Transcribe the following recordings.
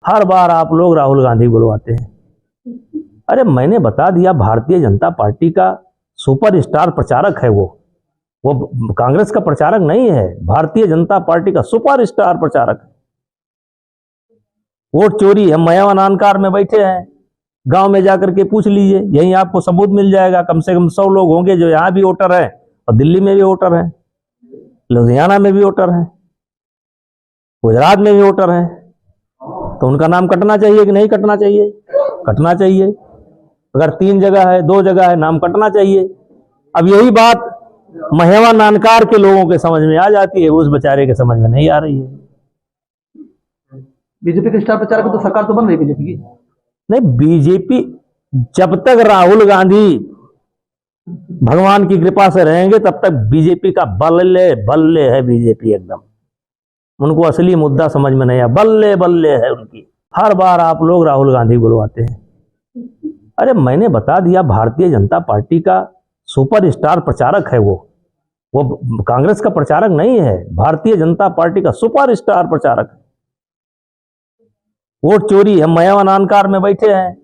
हर बार आप लोग राहुल गांधी बुलवाते हैं। अरे मैंने बता दिया, भारतीय जनता पार्टी का सुपरस्टार प्रचारक है वो कांग्रेस का प्रचारक नहीं है, भारतीय जनता पार्टी का सुपरस्टार प्रचारक है। वोट चोरी हम मायावती कार में बैठे हैं, गांव में जाकर के पूछ लीजिए, यहीं आपको सबूत मिल जाएगा। कम से कम 100 लोग होंगे जो यहाँ भी वोटर है और दिल्ली में भी वोटर है, लुधियाना में भी वोटर है, गुजरात में भी वोटर है। तो उनका नाम कटना चाहिए कि नहीं कटना चाहिए? कटना चाहिए। अगर 3 जगह है, 2 जगह है, नाम कटना चाहिए। अब यही बात महेवा नानकार के लोगों के समझ में आ जाती है, उस बेचारे के समझ में नहीं आ रही है। बीजेपी के स्टार प्रचारक तो सरकार तो बन रही बीजेपी की। नहीं, बीजेपी जब तक राहुल गांधी भगवान की कृपा से रहेंगे तब तक बीजेपी का बल्ले बल्ले है। बीजेपी एकदम, उनको असली मुद्दा समझ में नहीं आया, बल्ले बल्ले है उनकी। हर बार आप लोग राहुल गांधी बुलवाते हैं। अरे मैंने बता दिया, भारतीय जनता पार्टी का सुपरस्टार प्रचारक है वो कांग्रेस का प्रचारक नहीं है, भारतीय जनता पार्टी का सुपरस्टार प्रचारक है। वोट चोरी हम मायावती कार में बैठे हैं,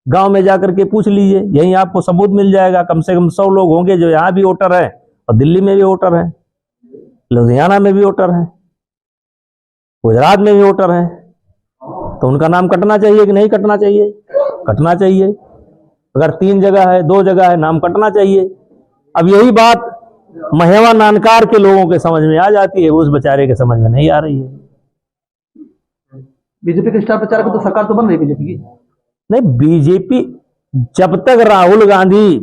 गांव में जाकर के पूछ लीजिए, यहीं आपको सबूत मिल जाएगा। कम से कम 100 लोग होंगे जो यहाँ भी वोटर है और दिल्ली में भी वोटर है, लुधियाना में भी वोटर है, गुजरात में भी वोटर है। तो उनका नाम कटना चाहिए कि नहीं कटना चाहिए? कटना चाहिए। अगर 3 जगह है, 2 जगह है, नाम कटना चाहिए। अब यही बात महेवा नानकार के लोगों के समझ में आ जाती है, उस बेचारे के समझ में नहीं आ रही है। बीजेपी के स्टार प्रचारक तो सरकार तो बन रही बीजेपी की। नहीं, बीजेपी जब तक राहुल गांधी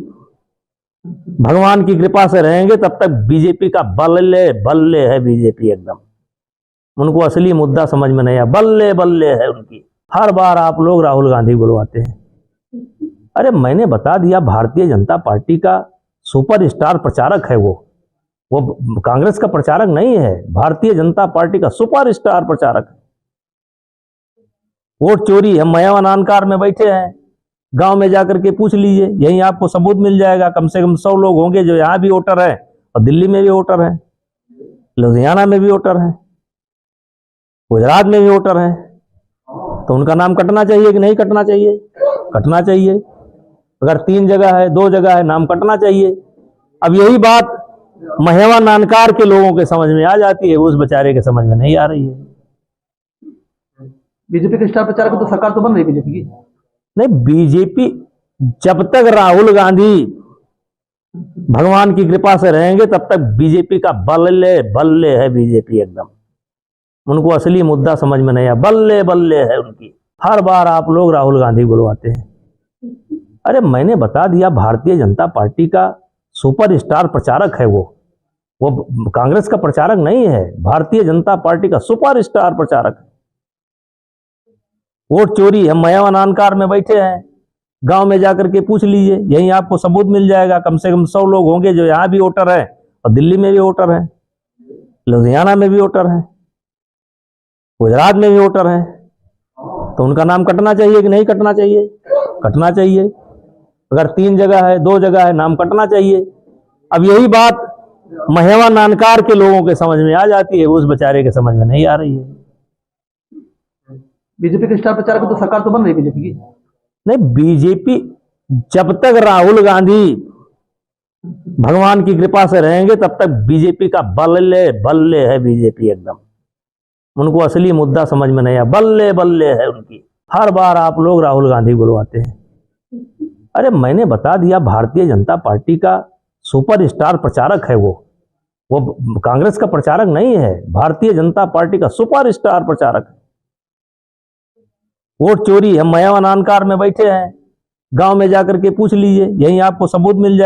भगवान की कृपा से रहेंगे तब तक बीजेपी का बल्ले बल्ले है। बीजेपी एकदम, उनको असली मुद्दा समझ में नहीं आया, बल्ले बल्ले है उनकी। हर बार आप लोग राहुल गांधी बुलवाते हैं। अरे मैंने बता दिया, भारतीय जनता पार्टी का सुपरस्टार प्रचारक है वो कांग्रेस का प्रचारक नहीं है, भारतीय जनता पार्टी का सुपरस्टार प्रचारक है। वोट चोरी हम मायावती कार में बैठे हैं, गांव में जाकर के पूछ लीजिए, यहीं आपको सबूत मिल जाएगा। कम से कम 100 लोग होंगे जो यहाँ भी वोटर है और दिल्ली में भी वोटर है, लुधियाना में भी वोटर है, गुजरात में भी वोटर है। तो उनका नाम कटना चाहिए कि नहीं कटना चाहिए? कटना चाहिए। अगर 3 जगह है, 2 जगह है, नाम कटना चाहिए। अब यही बात महेवा नानकार के लोगों के समझ में आ जाती है, उस बेचारे के समझ में नहीं आ रही है। बीजेपी के स्टार प्रचारक तो सरकार तो बन रही बीजेपी की। नहीं, बीजेपी जब तक राहुल गांधी भगवान की कृपा से रहेंगे तब तक बीजेपी का बल्ले बल्ले है। बीजेपी एकदम, उनको असली मुद्दा समझ में नहीं आया, बल्ले बल्ले है उनकी। हर बार आप लोग राहुल गांधी बुलवाते हैं। अरे मैंने बता दिया, भारतीय जनता पार्टी का सुपरस्टार प्रचारक है वो कांग्रेस का प्रचारक नहीं है, भारतीय जनता पार्टी का सुपरस्टार प्रचारक है। वोट चोरी हम मायावती कार में बैठे हैं, गांव में जाकर के पूछ लीजिए, यहीं आपको सबूत मिल जाएगा। कम से कम 100 लोग होंगे जो यहाँ भी वोटर है और दिल्ली में भी वोटर है, लुधियाना में भी वोटर है, गुजरात में भी वोटर है। तो उनका नाम कटना चाहिए कि नहीं कटना चाहिए? कटना चाहिए। अगर 3 जगह है, 2 जगह है, नाम कटना चाहिए। अब यही बात महेवा नानकार के लोगों के समझ में आ जाती है, उस बेचारे के समझ में नहीं आ रही है। बीजेपी के स्टार प्रचारक तो सरकार तो बन रही बीजेपी की। नहीं, बीजेपी जब तक राहुल गांधी भगवान की कृपा से रहेंगे तब तक बीजेपी का बल्ले बल्ले है। बीजेपी एकदम, उनको असली मुद्दा समझ में नहीं आया, बल्ले बल्ले है उनकी। हर बार आप लोग राहुल गांधी बुलवाते हैं। अरे मैंने बता दिया, भारतीय जनता पार्टी का सुपरस्टार प्रचारक है वो कांग्रेस का प्रचारक नहीं है, भारतीय जनता पार्टी का सुपरस्टार प्रचारक है। वोट चोरी हम मायावती कार में बैठे हैं, गांव में जाकर के पूछ लीजिए, यहीं आपको सबूत मिल जाएगा।